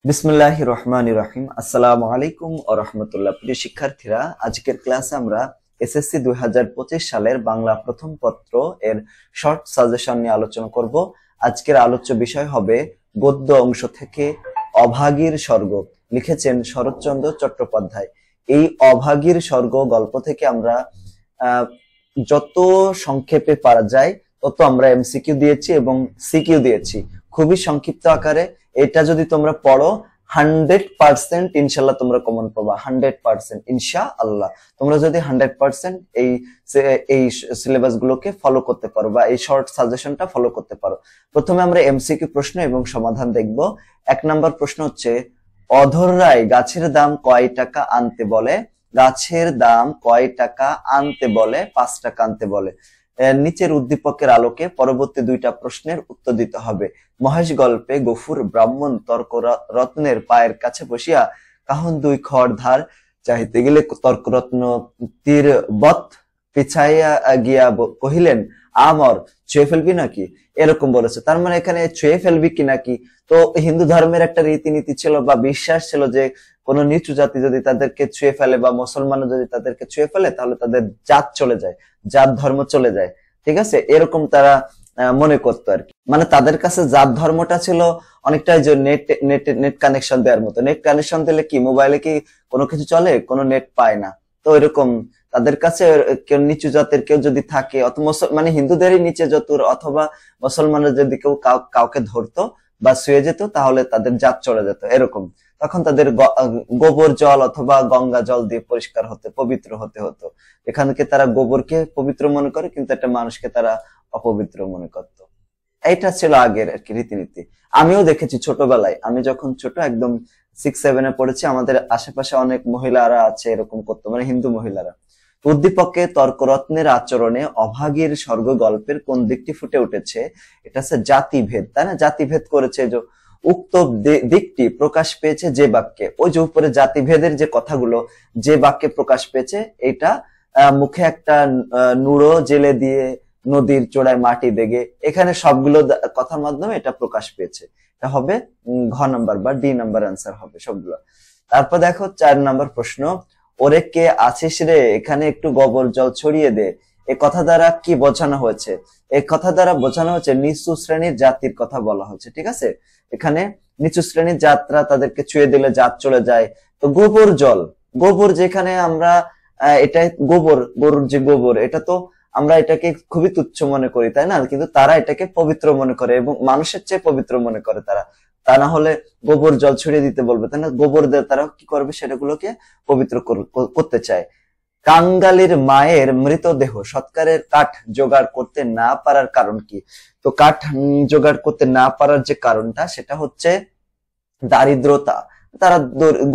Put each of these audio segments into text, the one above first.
বিসমিল্লাহির রহমানির রহিম। আসসালামু আলাইকুম ওয়া রাহমাতুল্লাহ। প্রিয় শিক্ষার্থীরা, আজকের ক্লাসে আমরা এসএসসি 2025 সালের বাংলা প্রথম পত্র এর শর্ট সাজেশন নিয়ে আলোচনা করব। আজকের আলোচ্য বিষয় হবে গদ্য অংশ থেকে অভাগীর স্বর্গ। লিখেছেন শরৎচন্দ্র চট্টোপাধ্যায়। এই অভাগীর স্বর্গ গল্প থেকে আমরা যত সংক্ষেপে পারা যায় তত আমরা এমসিকিউ দিয়েছি এবং সিকিউ দিয়েছি খুবই সংক্ষিপ্ত আকারে। এটা যদি তোমরা পড়ো 100% ইনশাল্লাহ তোমরা কমন পাবা। 100% ইনশাআল্লাহ তোমরা যদি 100% এই সিলেবাস গুলোকে ফলো করতে পারো বা এই শর্ট সাজেশনটা ফলো করতে পারো। প্রথমে আমরা এমসিকিউ প্রশ্ন এবং সমাধান দেখব। 1 নম্বর প্রশ্ন হচ্ছে, অধর রায় গাছের দাম কয় টাকা আনতে বলে? গাছের দাম কয় টাকা আনতে বলে? 5 টাকা আনতে বলে। নিচের উদ্দীপকের আলোকে পরবর্তী দুইটা প্রশ্নের উত্তর দিতে হবে। মহেশ গল্পে গফুর ব্রাহ্মণ তর্ক রত্নের পায়ের কাছে বসিয়া কাহন দুই খড় ধার চাইতে গেলে তর্করত্ন তীর বৎ পিছাইয়া গিয়া কহিলেন, আমর ছুঁয়ে ফেলবি নাকি? এরকম বলেছে। তার মানে এখানে ছুঁয়ে ফেলবি কি নাকি, তো হিন্দু ধর্মের একটা রীতিনীতি ছিল বা বিশ্বাস ছিল যে কোন নিচু জাতি যদি তাদেরকে ছুঁয়ে ফেলে বা মুসলমান যদি তাদেরকে ছুঁয়ে ফেলে তাহলে তাদের জাত চলে যায়, জাত ধর্ম চলে যায়। ঠিক আছে, এরকম তারা মনে করতো আর কি। মানে তাদের কাছে জাত ধর্মটা ছিল অনেকটাই যে নেট কানেকশন দেওয়ার মতো। নেট কানেকশন দিলে কি মোবাইলে কি কোনো কিছু চলে? কোনো নেট পায় না। তো এরকম তাদের কাছে কেউ নিচু জাতের কেউ যদি থাকে মানে হিন্দুদেরই নিচে যতুর অথবা মুসলমানের যদি কেউ কাউকে ধরতো বা শুয়ে যেত তাহলে তাদের জাত চলে যেত এরকম। তখন তাদের গোবর জল অথবা গঙ্গা জল দিয়ে পরিষ্কার হতে পবিত্র হতে হতো। এখানকে তারা গোবরকে পবিত্র মনে করে কিন্তু একটা মানুষকে তারা অপবিত্র মনে করত। এইটা ছিল আগের আর কি রীতিনীতি। আমিও দেখেছি ছোটবেলায়, আমি যখন ছোট একদম 6-7 পড়েছি, আমাদের আশেপাশে অনেক মহিলারা আছে এরকম করতো, মানে হিন্দু মহিলারা। উদ্দীপকে তর্করত্নের আচরণে অভাগীর স্বর্গ গল্পের কোন দিকটি ফুটে উঠেছে? এটা হচ্ছে জাতিভেদ, তাই না? জাতিভেদ করেছে যে উক্ত দিকটি প্রকাশ পেয়েছে যে বাক্যে, ওই যে উপরে জাতিভেদের যে কথাগুলো যে বাক্যে প্রকাশ পেয়েছে, এটা মুখে একটা নুড়ো জেলে দিয়ে নদীর চূড়ায় মাটি দেগে, এখানে সবগুলো কথার মাধ্যমে এটা প্রকাশ পেয়েছে। এটা হবে ঘ নাম্বার বা ডি নাম্বার অ্যান্সার হবে সবগুলো। তারপর দেখো 4 নাম্বার প্রশ্ন, ওরে কে আছিস রে এখানে একটু গোবর জল ছড়িয়ে দে। এ কথা দ্বারা কি বোঝানো হয়েছে? এই কথা দ্বারা বোঝানো হচ্ছে নিচু শ্রেণীর জাতির কথা বলা হচ্ছে। ঠিক আছে, এখানে নিচু শ্রেণীর জাতরা তাদেরকে ছুঁয়ে দিলে জাত চলে যায়। তো গোবর জল, গোবর যেখানে আমরা এটা গোবর, গরুর যে গোবর, এটা তো আমরা এটাকে খুবই তুচ্ছ মনে করি, তাই না? কিন্তু তারা এটাকে পবিত্র মনে করে এবং মানুষের চেয়ে পবিত্র মনে করে তারা। তা না হলে গোবর জল ছড়িয়ে দিতে বলবে, তাই না? গোবর দিয়ে তারা কি করবে? সেটাগুলোকে পবিত্র করতে চায়। কাঙ্গালির মায়ের মৃতদেহ সৎকারের কাঠ জোগাড় করতে না পারার কারণ কি? তো কাঠ জোগাড় করতে না পারার যে কারণটা সেটা হচ্ছে দারিদ্রতা, তারা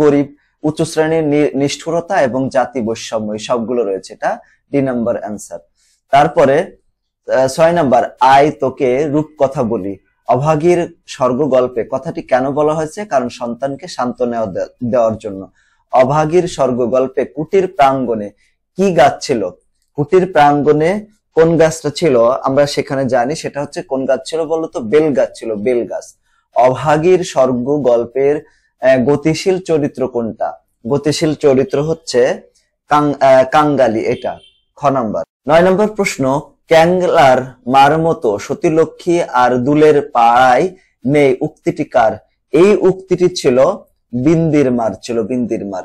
গরিব, উচ্চ শ্রেণীর নিষ্ঠুরতা এবং জাতি বৈষম্য, সবগুলো রয়েছে। এটা ডি নাম্বার অ্যান্সার। তারপরে 6 নাম্বার, আয় তোকে রূপ কথা বলি। অভাগীর স্বর্গ গল্পে কথাটি কেন বলা হয়েছে? কারণ সন্তানকে সান্ত্বনা দেওয়ার জন্য। অভাগীর স্বর্গ গল্পে কুটির প্রাঙ্গণে কি গাছ ছিল? কুটির প্রাঙ্গণে কোন গাছটা ছিল আমরা সেখানে জানি, সেটা হচ্ছে কোন গাছ ছিল বলতো? বেল গাছ ছিল, বেল গাছ। অভাগীর স্বর্গ গল্পের গতিশীল চরিত্র কোনটা? গতিশীল চরিত্র হচ্ছে কাঙ্গালি, এটা খ নাম্বার। 9 নম্বর প্রশ্ন, ক্যাংলার মার মতো সতীলক্ষ্মী আর দুলের পাড়ায় নেই উক্তিটি কার? এই উক্তিটি ছিল বিন্দির মার, ছিল বিন্দির মার।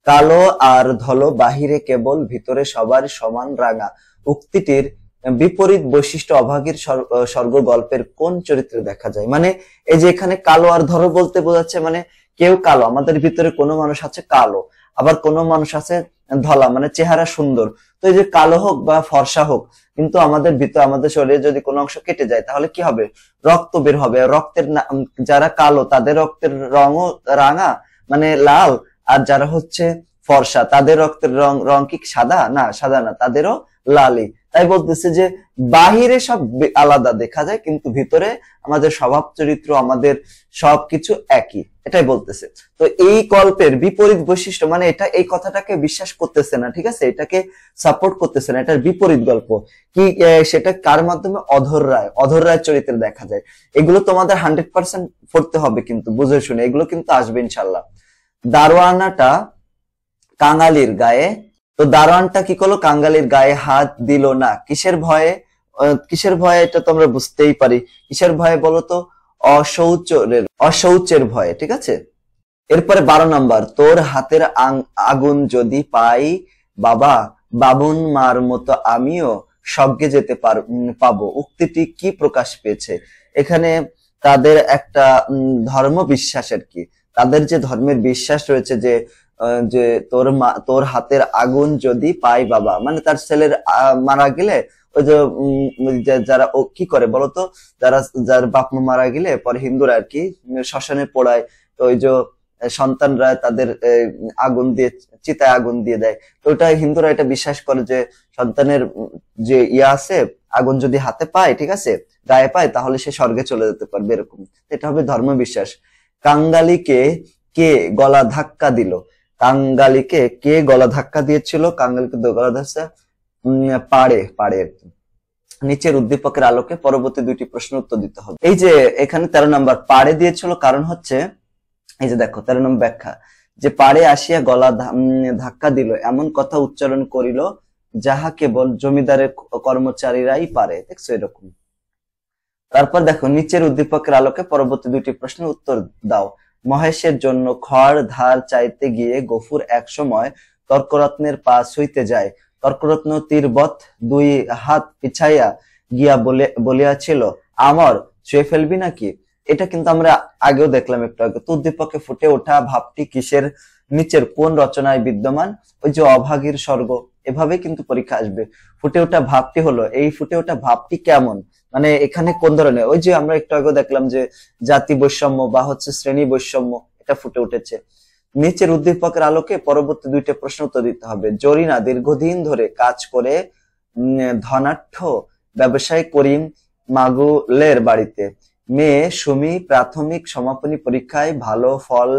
কালো আর ধলো বাহিরে কেবল ভিতরে সবার সমান রাঙা, উক্তিটির বিপরীত বৈশিষ্ট্য অভাগীর স্বর্গ গল্পের কোন চরিত্রে দেখা যায়? মানে এই যে এখানে কালো আর ধলো বলতে বোঝাচ্ছে মানে কেউ কালো, আমাদের ভিতরে কোনো মানুষ আছে কালো, আবার কোনো মানুষ আছে ধলা, মানে চেহারা সুন্দর। তো এই যে কালো হোক বা ফর্সা হোক, কিন্তু আমাদের ভিতরে আমাদের শরীরে যদি কোনো অংশ কেটে যায় তাহলে কি হবে? রক্ত বের হবে। রক্তের যারা কালো তাদের রক্তের রঙও রাঙা, মানে লাল, আর যারা হচ্ছে ফর্সা তাদের রক্তের রং কি সাদা? না, সাদা না, তাদেরও লালই। তাই বলতেছে যে বাহিরে সব আলাদা দেখা যায়, কিন্তু ভিতরে আমাদের স্বভাব চরিত্র, আমাদের সবকিছু একই, এটাই বলতেছে। তো এই গল্পের বিপরীত বৈশিষ্ট্য, মানে এটা এই কথাটাকে বিশ্বাস করতেছে না, ঠিক আছে, এটাকে সাপোর্ট করতেছে না, এটার বিপরীত গল্প কি সেটা কার মাধ্যমে? অধর রায় চরিত্রে দেখা যায়। এগুলো তোমাদের 100% পড়তে হবে, কিন্তু বুঝে শুনে, এগুলো কিন্তু আসবে ইনশাল্লাহ। দারোয়ানাটা কাঙালির গায়ে, তো দারোয়ানটা কি করলো? কাঙ্গালির গায়ে হাত দিল না, কিসের ভয়ে? কিসের ভয়ে? এটা তোমরা বুঝতেই পারি, কিসের ভয়ে বলো তো? অশৌচের ভয়ে, ঠিক আছে। এরপরে 12 নম্বর, তোর হাতের আগুন যদি পাই বাবা, বামুন মার মতো আমিও স্বর্গে যেতে পাবো। উক্তিটি কি প্রকাশ পেয়েছে? এখানে তাদের একটা ধর্ম বিশ্বাসের কি, তাদের যে ধর্মের বিশ্বাস রয়েছে যে যে তোর হাতের আগুন যদি পাই বাবা, মানে তার ছেলের মারা গেলে ওই যে যারা ও কি করে বলতো, যার বাপ মা মারা গেলে পরে হিন্দুরা আর কি শ্মশানে পোড়ায়, তো ওই যে সন্তানরা তাদের আগুন দিয়ে, চিতায় আগুন দিয়ে দেয়। তো ওটা হিন্দুরা এটা বিশ্বাস করে যে সন্তানের যে আছে, আগুন যদি হাতে পায়, ঠিক আছে, গায়ে পায়, তাহলে সে স্বর্গে চলে যেতে পারবে, এরকম। এটা হবে ধর্ম বিশ্বাস। কাঙ্গালিকে কে গলা ধাক্কা দিল? কাঙ্গালিকে কে গলা ধাক্কা দিয়েছিল? কাঙ্গালিকে গলা ধাক্কা পাড়ে। নিচের উদ্দীপকের আলোকে পরবর্তী দুইটি প্রশ্ন উত্তর দিতে হবে। এই যে এখানে 13 নম্বর পাড়ে দিয়েছিল, কারণ হচ্ছে এই যে দেখো 13 নম্বর ব্যাখ্যা, যে পাড়ে আসিয়া গলা ধাক্কা দিল এমন কথা উচ্চারণ করিল যাহা কেবল জমিদারের কর্মচারীরাই পারে। দেখছো এরকম। তারপর দেখো নিচের উদ্দীপকের আলোকে পরবর্তী দুইটি প্রশ্নের উত্তর দাও। মহেশের জন্য খড় ধার চাইতে গিয়ে গফুর এক সময় তর্করত্নের পাশ হইতে যায়। তর্করত্ন তীরবৎ দুই হাত পিছাইয়া গিয়া বলিয়াছিল, আমর ছুঁয়ে ফেলবি নাকি? এটা কিন্তু আমরা আগেও দেখলাম একটু আগে। তো উদ্দীপকে ফুটে ওঠা ভাবটি কিসের? নিচের কোন রচনায় বিদ্যমান? ওই যে অভাগীর স্বর্গ। এভাবে কিন্তু পরীক্ষা আসবে। ফুটে ওঠা ভাবটি হলো, এই ফুটে ওঠা ভাবটি কেমন, মানে এখানে কোন ধরনের? ওই যে আমরা একটু আগে দেখলাম যে জাতি বৈষম্য বা হচ্ছে শ্রেণী বৈষম্য, এটা ফুটে উঠেছে। নিচের উদ্দীপকের আলোকে পরবর্তী দুইটা প্রশ্ন উত্তর দিতে হবে। জরিনা দীর্ঘদিন ধরে কাজ করে ধনাঢ্য ব্যবসায়ী করিম মাগুলের বাড়িতে। মেয়ে সুমি প্রাথমিক সমাপনী পরীক্ষায় ভালো ফল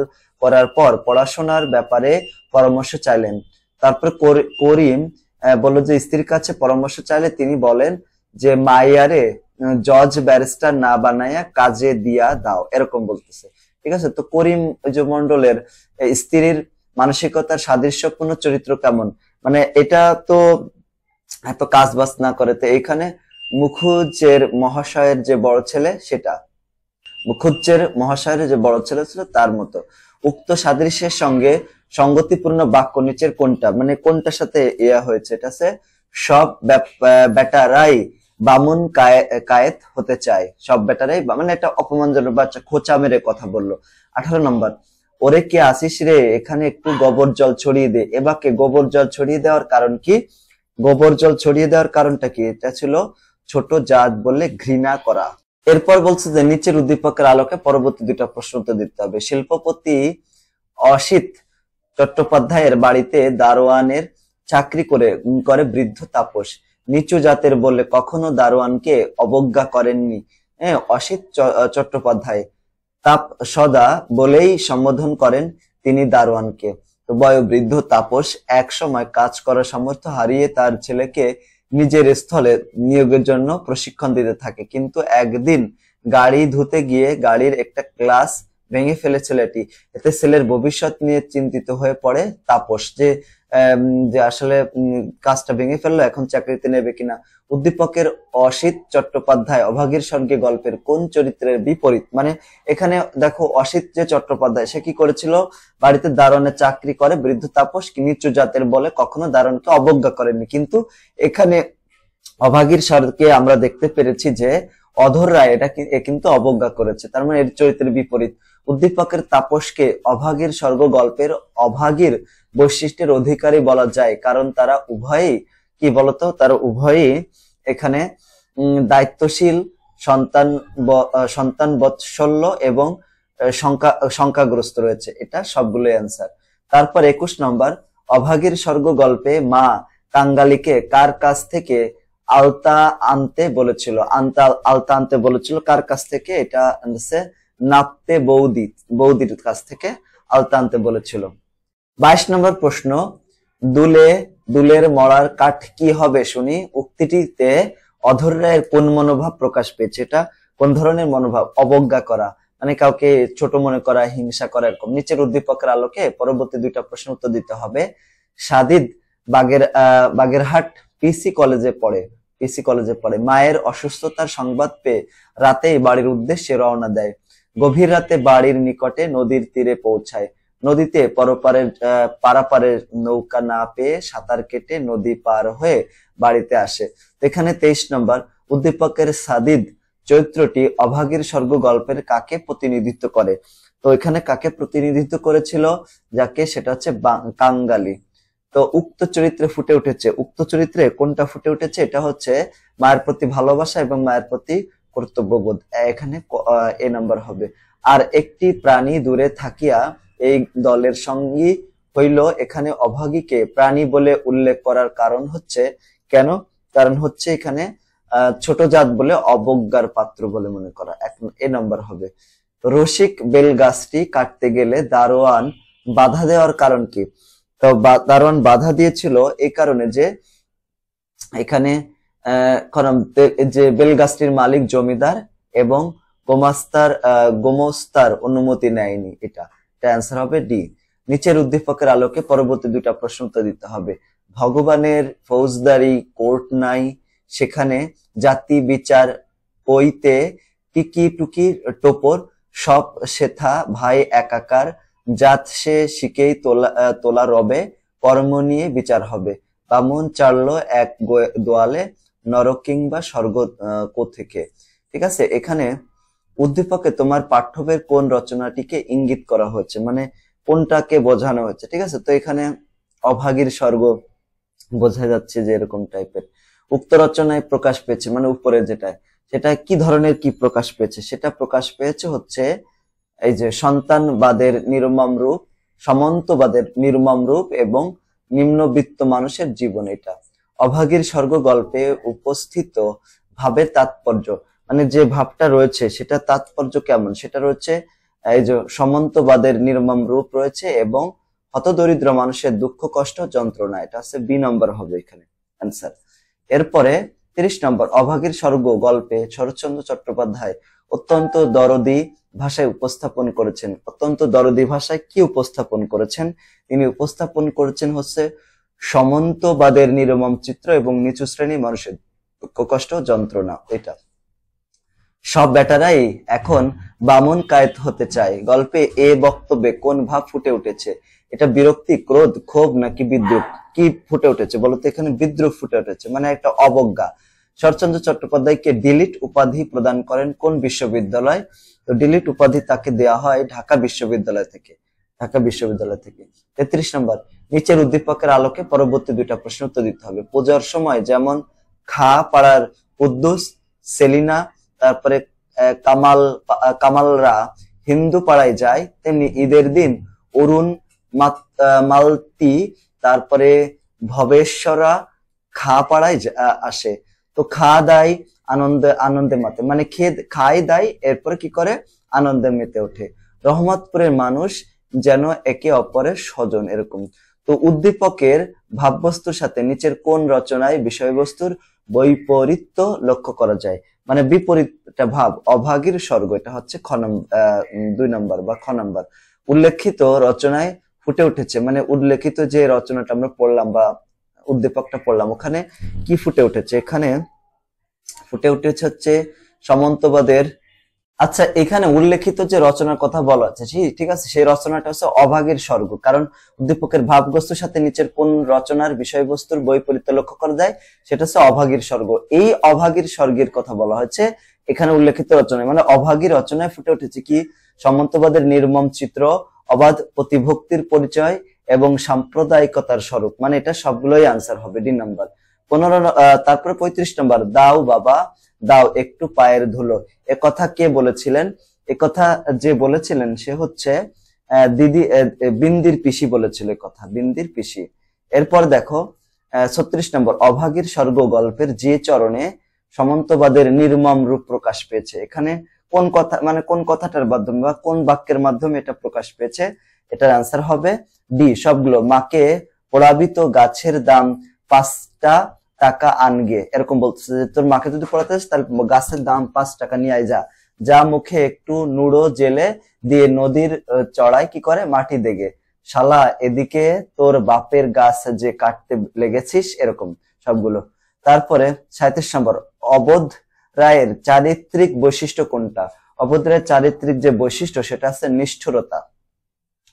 করার পর পড়াশোনার ব্যাপারে পরামর্শ চাইলেন। তারপর করিম বলল যে স্ত্রীর কাছে পরামর্শ চাইলে তিনি বলেন যে মাইয়ারে জজ ব্যারিস্টার না বানাইয়া কাজে দিয়া দাও, এরকম বলতেছে, ঠিক আছে। তো করিম ওই যে মন্ডলের স্ত্রীর মানসিকতার সাদৃশ্যপূর্ণ চরিত্র কেমন, মানে এটা তো এত কাজ বাজ না করে। তো এখানে মুখুজ্জের মহাশয়ের যে বড় ছেলে, সেটা মুখুজ্জের মহাশয়ের যে বড় ছেলে ছিল তার মতো। উক্ত সাদৃশ্যের সঙ্গে সঙ্গতিপূর্ণ বাক্য নিচের কোনটা, মানে কোনটার সাথে ইয়া হয়েছে? এটা আছে সব বেটারাই বামুন কায়েত হতে চায়। সব বেটারাই, মানে এটা অপমানজনক বাচ্চা খোঁচা মেরে কথা বললো। 18 নম্বর, ওরে কে আসিস রে, এখানে একটু গোবর জল ছড়িয়ে দে। এবাকে গোবর জল ছড়িয়ে দেওয়ার কারণ কি? গোবর জল ছড়িয়ে দেওয়ার কারণটা কি? এটা ছিল ছোট জাত বলে ঘৃণা করা। এরপর বলছে যে নিচের উদ্দীপকের আলোকে পরবর্তী দুইটা প্রশ্ন উত্তর দিতে হবে। শিল্পপতি অসিত চট্টোপাধ্যায়ের বাড়িতে দারোয়ানের চাকরি করে বৃদ্ধ তাপস। নিচু জাতের বলে কখনো দারোয়ানকে অবজ্ঞা করেননি। অসিত চট্টোপাধ্যায় তাপ সদা বলেই সম্বোধন করেন তিনি দারোয়ানকে। তো বয়োবৃদ্ধ তাপস এক সময় কাজ করার সামর্থ্য হারিয়ে তার ছেলেকে নিজের স্থলে নিয়োগের জন্য প্রশিক্ষণ দিতে থাকে, কিন্তু একদিন গাড়ি ধুতে গিয়ে গাড়ির একটা গ্লাস ভেঙে ফেলে ছেলেটি। এতে ছেলের ভবিষ্যৎ নিয়ে চিন্তিত হয়ে পড়ে তাপস, যে আসলে কাজটা ভেঙে ফেললো, এখন চাকরিতে নেবে কিনা। উদ্দীপকের অসিত চট্টোপাধ্যায় অভাগীর স্বর্গে গল্পের কোন চরিত্রের বিপরীত? মানে এখানে দেখো অসিত যে চট্টোপাধ্যায়, সে কি করেছিল? বাড়িতে দারোয়ানের চাকরি করে বৃদ্ধ তাপস, নিচু জাতের বলে কখনো দারোয়ানকে অবজ্ঞা করেনি। কিন্তু এখানে অভাগীর স্বর্গে আমরা দেখতে পেরেছি যে অধর রায় এটা কিন্তু অবজ্ঞা করেছে, তার মানে এর চরিত্রের বিপরীত। উদ্দীপকের তাপসকে অভাগীর স্বর্গ গল্পের অভাগীর বৈশিষ্ট্যের অধিকারী বলা যায়, কারণ তারা উভয়ই কি বলতো, তারা উভয়ই এখানে দায়িত্বশীল, সন্তান বৎসল্য এবং শঙ্কাগ্রস্ত রয়েছে। এটা সবগুলো অ্যান্সার। তারপর 21 নম্বর, অভাগীর স্বর্গ গল্পে মা কাঙ্গালিকে কার কাছ থেকে আলতা আনতে বলেছিল। আলতা আনতে বলেছিল কার কাছ থেকে? এটা হচ্ছে নাপতে বৌদির কাছ থেকে আলতা আনতে বলেছিল। 22 নম্বর প্রশ্ন, দুলের মরার কাঠ কি হবে শুনি? উক্তিটিতে অধর রায়ের কোন মনোভাব প্রকাশ পেয়েছে? এটা কোন ধরনের মনোভাব? অবজ্ঞা করা, মানে কাউকে ছোট মনে করা, হিংসা করা, এরকম। নিচের উদ্দীপকের আলোকে পরবর্তী দুইটা প্রশ্ন উত্তর দিতে হবে। সাদিদ বাগেরহাট পিসি কলেজে পড়ে। মায়ের অসুস্থতার সংবাদ পেয়ে রাতেই বাড়ির উদ্দেশ্যে রওনা দেয়। গভীর রাতে বাড়ির নিকটে নদীর তীরে পৌঁছায়। নদীতে পারাপারের নৌকা না পেয়ে সাঁতার কেটে নদী পার হয়ে বাড়িতে আসে। এখানে 23 নম্বর, উদ্দীপকের সাদিদ চরিত্রটি অভাগীর স্বর্গ গল্পের কাকে প্রতিনিধিত্ব করে? তো এখানে কাকে প্রতিনিধিত্ব করেছিল? যাকে, সেটা হচ্ছে কাঙ্গালি। তো উক্ত চরিত্রে ফুটে উঠেছে, উক্ত চরিত্রে কোনটা ফুটে উঠেছে? এটা হচ্ছে মায়ের প্রতি ভালোবাসা এবং মায়ের প্রতি কর্তব্যবোধ। এখানে এ নাম্বার হবে। আর একটি প্রাণী দূরে থাকিয়া এই দলের সঙ্গী হইল। এখানে অভাগীকে প্রাণী বলে উল্লেখ করার কারণ হচ্ছে, কেন? কারণ হচ্ছে এখানে ছোট জাত বলে অবজ্ঞার পাত্র বলে মনে করা। এ নাম্বার হবে। রসিক বেলগাছটি কাটতে গেলে দারোয়ান বাধা দেওয়ার কারণ কি? তো দারোয়ান বাধা দিয়েছিল এই কারণে যে এখানে যে বেলগাছটির মালিক জমিদার এবং গোমস্তার অনুমতি নেয়নি। এটা অ্যান্সার হবে ডি। নিচের উদ্দীপকের আলোকে পরবর্তী দুইটা প্রশ্ন উত্তর দিতে হবে। ভগবানের ফৌজদারি কোর্ট নাই, সেখানে জাতি বিচার পইতে টিকি টুকি টোপর, সব সেথা ভাই একাকার, জাত সে শিখেই তোলা রবে, কর্ম নিয়ে বিচার হবে, বামুন চাড়লো এক দোয়ালে, নরক কিংবা স্বর্গ কোথেকে। ঠিক আছে, এখানে উদ্দীপকে তোমার পাঠ্যবের কোন রচনাটিকে ইঙ্গিত করা হয়েছে, মানে কোনটাকে বোঝানো হয়েছে। ঠিক আছে, তো এখানে অভাগীর স্বর্গ বোঝা যাচ্ছে যে এরকম টাইপের। উক্ত রচনায় প্রকাশ পেয়েছে, মানে উপরে যেটা, সেটা কি ধরনের কি প্রকাশ পেয়েছে? সেটা প্রকাশ পেয়েছে হচ্ছে এই যে সন্তানবাদের নির্মম রূপ, সামন্তবাদের নির্মম রূপ এবং নিম্নবিত্ত মানুষের জীবন। এটা অভাগীর স্বর্গ গল্পে উপস্থিত ভাবের তাৎপর্য, মানে যে ভাবটা রয়েছে সেটা তাৎপর্য কেমন? সেটা রয়েছে এই যে সামন্তবাদের নির্মম রূপ রয়েছে এবং হতদরিদ্র মানুষের দুঃখ কষ্ট যন্ত্রণা। এটা হচ্ছে বি নম্বর হবে এখানে অ্যান্সার। এরপরে 30 নম্বর, অভাগীর স্বর্গ গল্পে শরৎচন্দ্র চট্টোপাধ্যায় অত্যন্ত দরদি ভাষায় উপস্থাপন করেছেন। অত্যন্ত দরদি ভাষায় কি উপস্থাপন করেছেন? তিনি উপস্থাপন করেছেন হচ্ছে সামন্তবাদের নির্মম চিত্র এবং নিচু শ্রেণী মানুষের দুঃখ কষ্ট যন্ত্রণা। এটা সব বেটারাই এখন বামুন কায়েত হতে চায়। গল্পে এ বক্তব্যে কোন ভাব ফুটে উঠেছে? এটা বিরক্তি, ক্রোধ, ক্ষোভ নাকি বিদ্রুপ? কি ফুটে উঠেছে বলতো? এখানে বিদ্রুপ ফুটে উঠেছে, মানে একটা অবজ্ঞা। শরৎচন্দ্র চট্টোপাধ্যায়কে ডিলিট উপাধি প্রদান করেন কোন বিশ্ববিদ্যালয়? তো ডিলিট উপাধি তাকে দেওয়া হয় ঢাকা বিশ্ববিদ্যালয় থেকে। 33 নম্বর, নিচের উদ্দীপকের আলোকে পরবর্তী দুইটা প্রশ্ন উত্তর দিতে হবে। পূজার সময় যেমন খা পাড়ার কুদ্দুস, সেলিনা, তারপরে কামালরা হিন্দু পাড়ায় যায়, তেমনি ঈদের দিন অরুণ, মালতি, তারপরে ভবেশ্বরা খা পাড়ায় আসে। তো খা দায় আনন্দে মাতে, মানে খায় দায়, এরপরে কি করে? আনন্দে মেতে ওঠে। রহমতপুরের মানুষ যেন একে অপরের স্বজন, এরকম। তো উদ্দীপকের ভাববস্তুর সাথে নিচের কোন রচনায় বিষয়বস্তুর বৈপরীত্য লক্ষ্য করা যায়, মানে বিপরীতটা ভাব? অভাগীর স্বর্গ, এটা হচ্ছে 2 নম্বর বা খ নম্বর। উল্লেখিত রচনায় ফুটে উঠেছে, মানে উল্লেখিত যে রচনাটা আমরা পড়লাম বা উদ্দীপকটা পড়লাম, ওখানে কি ফুটে উঠেছে? এখানে ফুটে উঠেছে হচ্ছে সামন্তবাদের। আচ্ছা, এখানে উল্লেখিত যে রচনার কথা বলা আছে, ঠিক আছে, সেই রচনাটা হচ্ছে অভাগীর স্বর্গ। কারণ উদ্দীপকের ভাববস্তুর সাথে নিচের কোন রচনার বিষয়বস্তুর বৈপরীত্য লক্ষ্য করা যায়? সেটা হচ্ছে অভাগীর স্বর্গ। এই অভাগীর স্বর্গের কথা বলা হচ্ছে এখানে উল্লেখিত রচনায়, মানে অভাগীর রচনায় ফুটে উঠেছে কি? সামন্তবাদের নির্মম চিত্র, অবাধ প্রতিভক্তির পরিচয় এবং সাম্প্রদায়িকতার স্বরূপ, মানে এটা সবগুলোই আনসার হবে ডি নাম্বার। তারপরে 35 নম্বর, দাও বাবা দাও একটু পায়ের ধুলো, এ কথা কে বলেছিলেন? এ কথা যে বলেছিলেন সে হচ্ছে বিন্দির পিসি বলেছিল কথা, বিন্দির পিসি। এরপর দেখো 36 নম্বর, অভাগীর স্বর্গ গল্পের যে চরণে সামন্তবাদের নির্মম রূপ প্রকাশ পেয়েছে। এখানে কোন কথা, মানে কোন কথাটার মাধ্যমে বা কোন বাক্যের মাধ্যমে এটা প্রকাশ পেয়েছে? এটার আনসার হবে ডি, সবগুলো। মাকে পোড়াবিত গাছের দাম 5 টাকা আনগে, এরকম বলতেছে যে তোর মাকে যদি পড়াতে তাহলে গাছের দাম 5 টাকা নিয়ে আয়, যা যা মুখে একটু নুড়ো জেলে দিয়ে নদীর চড়ায় কি করে মাটি দেগে, শালা এদিকে তোর বাপের গাছ যে কাটতে লেগেছিস, এরকম সবগুলো। তারপরে 37 নম্বর, অবোধ রায়ের চারিত্রিক বৈশিষ্ট্য কোনটা? অবোধ রায়ের চারিত্রিক যে বৈশিষ্ট্য সেটা আছে নিষ্ঠুরতা।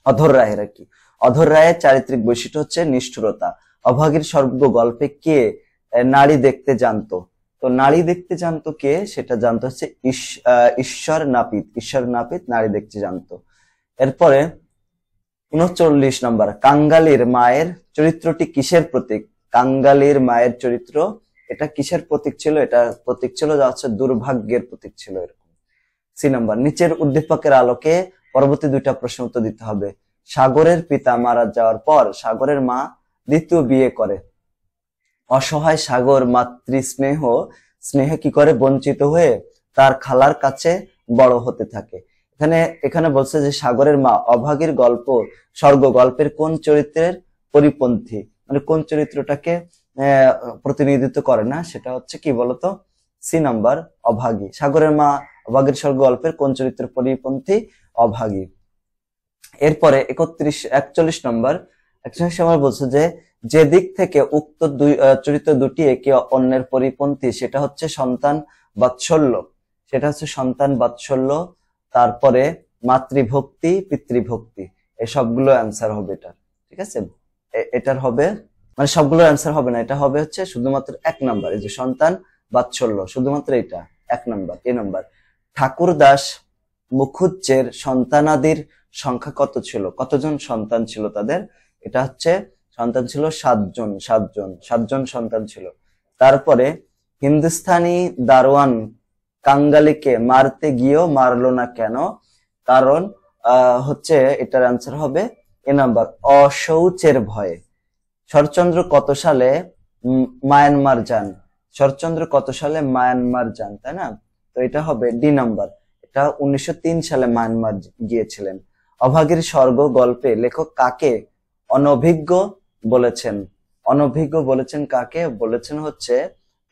অধর রায়ের কি? অধর রায়ের চারিত্রিক বৈশিষ্ট্য হচ্ছে নিষ্ঠুরতা। অভাগীর স্বর্গ গল্পে কে নারী দেখতে জানতো? তো নারী দেখতে জানতো কে? সেটা জানতো হচ্ছে ঈশ্বর নাপিত। ঈশ্বর নাপিত নারী দেখতে জানতো। এরপরে 39 নম্বর, কাঙ্গালির মায়ের চরিত্রটি কিসের প্রতীক? কাঙ্গালির মায়ের চরিত্র এটা কিসের প্রতীক ছিল? এটা প্রতীক ছিল যা হচ্ছে দুর্ভাগ্যের প্রতীক ছিল, এরকম। সি নম্বর, নিচের উদ্দীপকের আলোকে পরবর্তী দুইটা প্রশ্ন উত্তর দিতে হবে। সাগরের পিতা মারা যাওয়ার পর সাগরের মা দ্বিতীয় বিয়ে করে। অসহায় সাগর স্নেহে কি করে বঞ্চিত হয়ে তার খালার কাছে বড় হতে থাকে। এখানে বলছে যে সাগরের মা অভাগীর স্বর্গ গল্পের কোন চরিত্রের পরিপন্থী, মানে কোন চরিত্রটাকে প্রতিনিধিত্ব করে না, সেটা হচ্ছে কি বলতো? সি নাম্বার, অভাগী। সাগরের মা অভাগীর স্বর্গ গল্পের কোন চরিত্রের পরিপন্থী? অভাগী। এরপরে 41 নম্বর বলছে যে দিক থেকে উক্ত চরিত্র দুটি একে অন্যের পরিপন্থী সেটা হচ্ছে সন্তান বাৎসল্য। তারপরে মাতৃভক্তি, পিতৃভক্তি, এই সবগুলো অ্যান্সার হবে এটা, ঠিক আছে? এটার হবে, মানে সবগুলো অ্যান্সার হবে না, এটা হবে হচ্ছে শুধুমাত্র 1 নাম্বার, এই যে সন্তান বাৎসল্য, শুধুমাত্র এটা 1 নাম্বার। এ নাম্বার, ঠাকুরদাস মুখুজ্জের সন্তানাদির সংখ্যা কত ছিল? কতজন সন্তান ছিল তাদের? এটা হচ্ছে সন্তান ছিল 7জন সন্তান ছিল। তারপরে হিন্দুস্তানি দারোয়ান কাঙ্গালিকে মারতে গিয়েও মারলো না কেন? কারণ হচ্ছে এটার আনসার হবে এ নাম্বার, অশৌচের ভয়ে। শরৎচন্দ্র কত সালে মায়ানমার যান? শরৎচন্দ্র কত সালে মায়ানমার যান, তাই না? তো এটা হবে ডি নাম্বার, এটা 1903 সালে মায়ানমার গিয়েছিলেন। অভাগীর স্বর্গ গল্পে লেখক কাকে অনভিজ্ঞ বলেছেন? অনভিজ্ঞ বলেছেন কাকে? বলেছেন হচ্ছে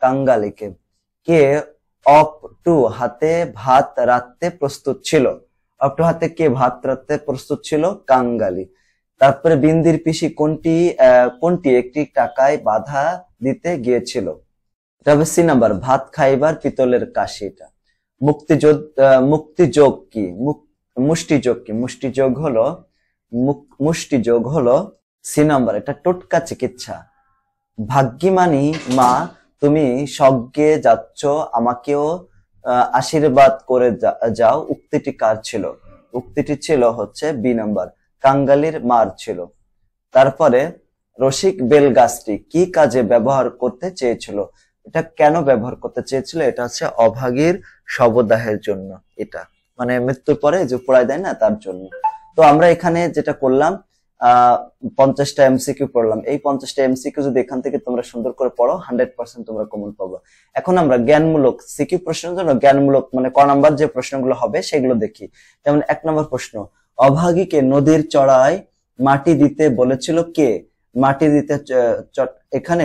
কাঙ্গালিকে। কে অপ টু হাতে ভাত রাখতে প্রস্তুত ছিল? অপ টু হাতে কে ভাত রাখতে প্রস্তুত ছিল? কাঙ্গালি। তারপরে বিন্দির পিসি কোনটি একটি টাকায় বাধা দিতে গিয়েছিল? এটা হবে সি নাম্বার, ভাত খাইবার পিতলের কাশি। এটা মুষ্টিযোগ কি? মুষ্টিযোগ হলো সি নাম্বার, এটা টোটকা চিকিৎসা। ভাগ্যিমানি মা তুমি স্বর্গে যাচ্ছ, আমাকেও আশীর্বাদ করে যাও, উক্তিটি কার ছিল? উক্তিটি ছিল হচ্ছে বি নাম্বার, কাঙ্গালির মার ছিল। তারপরে রসিক বেল গাছটি কি কাজে ব্যবহার করতে চেয়েছিল? এটা কেন ব্যবহার করতে চেয়েছিল? এটা হচ্ছে অভাগীর শবদাহের জন্য, এটা মানে মৃত্যুর পরে যে পোড়ায় দেয় না, তার জন্য। তো আমরা এখানে যেটা করলাম 50টা এমসিকিউ পড়লাম। এই 50টা এমসিকিউ যদি এখান থেকে তোমরা সুন্দর করে পড়ো 100% তোমরা কমন পাবো। এখন আমরা জ্ঞানমূলক সিকিউ প্রশ্নের জন্য জ্ঞানমূলক মানে ক নাম্বার যে প্রশ্নগুলো হবে সেগুলো দেখি। যেমন 1 নম্বর প্রশ্ন, অভাগীকে নদীর চড়ায় মাটি দিতে বলেছিল কে? মাটি দিতে এখানে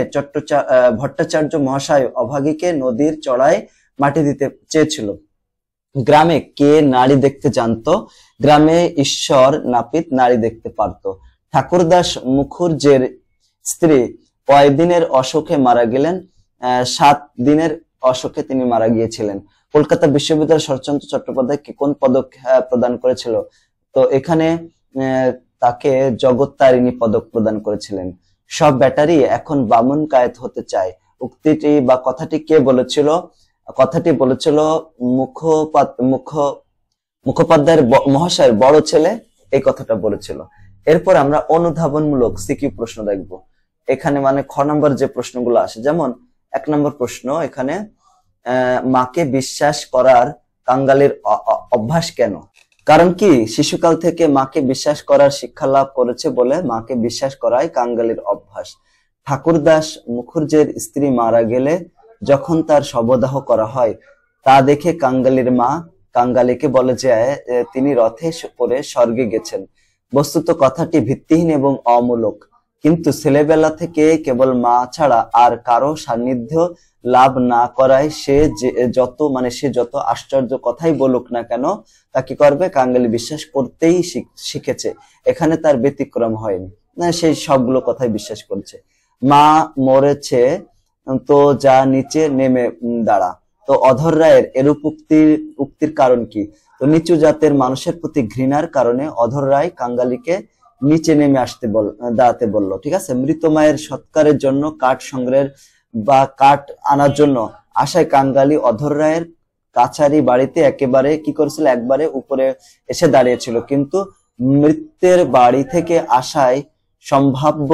ভট্টাচার্য মহাশয় অভাগীকে নদীর চড়ায় মাটি দিতে চেয়েছিল। গ্রামে কে নারী দেখতে জানতো? গ্রামে ঈশ্বর নাপিত নারী দেখতে পারতো। ঠাকুরদাস মুখুজ্জের স্ত্রী কয় দিনের অসুখে মারা গেলেন? 7 দিনের অসুখে তিনি মারা গিয়েছিলেন। কলকাতা বিশ্ববিদ্যালয় শরৎচন্দ্র চট্টোপাধ্যায় কোন পদক প্রদান করেছিল? তো এখানে তাকে জগত্তারিণী পদক প্রদান করেছিলেন। সব ব্যাটারি এখন বামুন কায়েত হতে চায়, উক্তিটি বা কথাটি কে বলেছিল? কথাটি বলেছিল মুখোপাধ্যায়ের মহাশয়ের বড় ছেলে এই কথাটা বলেছিল। এরপর আমরা অনুধাবনমূলক সিকিউ প্রশ্ন দেখব। এখানে মানে খ নম্বর যে প্রশ্নগুলো আসে, যেমন 1 নম্বর প্রশ্ন, এখানে মাকে বিশ্বাস করার কাঙ্গালির অভ্যাস কেন? কারণ কি শিশুকাল থেকে মাকে বিশ্বাস করার শিক্ষা লাভ করেছে বলে মাকে বিশ্বাস করাই কাঙ্গালির অভ্যাস। ঠাকুরদাস মুখুর্জের স্ত্রী মারা গেলে যখন তার শবদাহ করা হয় তা দেখে কাঙ্গালির মা কাঙ্গালিকে বলে যে তিনি রথে করে স্বর্গে গেছেন। বস্তুত কথাটি ভিত্তিহীন এবং অমূলক, কিন্তু ছেলেবেলা থেকে কেবল মা ছাড়া আর কারো সান্নিধ্য লাভ না করায় সে যত আশ্চর্য কথাই বলুক না কেন তা কি করবে, কাঙ্গালি বিশ্বাস করতেই শিখেছে। এখানে তার ব্যতিক্রম হয়নি, না সেই সবগুলো কথাই বিশ্বাস করেছে। মা মরেছে তো যা নিচে নেমে দাঁড়া। তো অধর রায়ের এরূপ উক্তির কারণ কি? তো নিচু জাতের মানুষের প্রতি ঘৃণার কারণে অধর রায় কাঙ্গালিকে নিচে নেমে দাঁড়াতে বললো। ঠিক আছে। মৃত মায়ের সৎকারের জন্য কাঠ সংগ্রহের বা কাঠ আনার জন্য আশায় কাঙ্গালি অধর রায়ের কাছারি বাড়িতে একেবারে কি করেছিল, একবারে উপরে এসে দাঁড়িয়েছিল, কিন্তু মৃত্যের বাড়ি থেকে আসায় সম্ভাব্য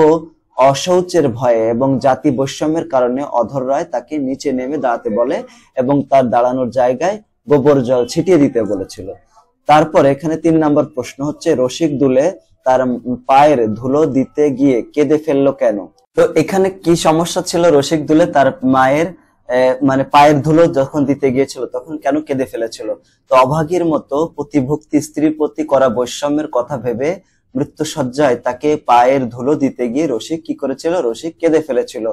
অশৌচের ভয়ে এবং জাতি বৈষম্যের কারণে অধর রায় তাকে নিচে নেমে দাঁড়াতে বলে এবং তার দাঁড়ানোর জায়গায় গোবর জল ছিটিয়ে দিতে বলেছিল। তারপরে এখানে 3 নম্বর প্রশ্ন হচ্ছে, রসিক দুলে তার পায়ের ধুলো দিতে গিয়ে কেঁদে ফেললো কেন? তো এখানে কি সমস্যা ছিল? রসিক দুলে তার মায়ের পায়ের ধুলো যখন দিতে গিয়েছিল তখন কেন কেঁদে ফেলেছিল? তো অভাগীর মতো প্রতিভক্তি স্ত্রীর প্রতি করা বৈষম্যের কথা ভেবে মৃত্যুসজ্জায় তাকে পায়ের ধুলো দিতে গিয়ে রসিক কি করেছিল? রসিক কেঁদে ফেলেছিল।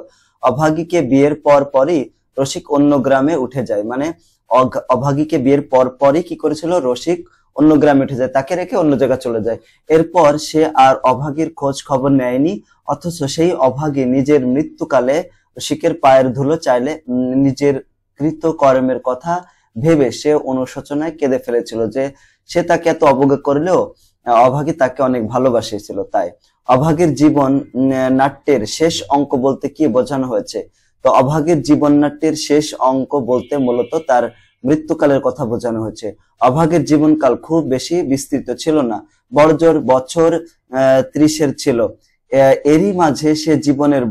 অভাগীকে বিয়ের পরই রসিক অন্য গ্রামে উঠে যায়, অভাগীকে বিয়ের পরই কি করেছিল? রসিক অন্য গ্রামে উঠে যায়, তাকে রেখে অন্য জায়গায় চলে যায়। এরপর সে আর অভাগীর খোঁজ খবর নেয়নি, অথচ সেই অভাগী নিজের মৃত্যুকালে রসিকের পায়ের ধুলো চাইলে নিজের কৃত কর্মের কথা ভেবে সে অনুশোচনায় কেঁদে ফেলেছিল যে সে তাকে এত অবজ্ঞা করলেও অভাগী তাকে অনেক ভালোবাসিয়েছিল। তাই অভাগীর জীবন নাট্যের শেষ অঙ্ক বলতে কি বোঝানো হয়েছে? তো অভাগীর জীবন নাট্যের শেষ অঙ্ক বলতে মূলত তার মৃত্যুকালের কথা বোঝানো হয়েছে। অভাগীর জীবনকাল খুব বেশি বিস্তৃত ছিল না, বড়জোর বছর 30-এর ছিল। এরই মাঝে সে জীবনের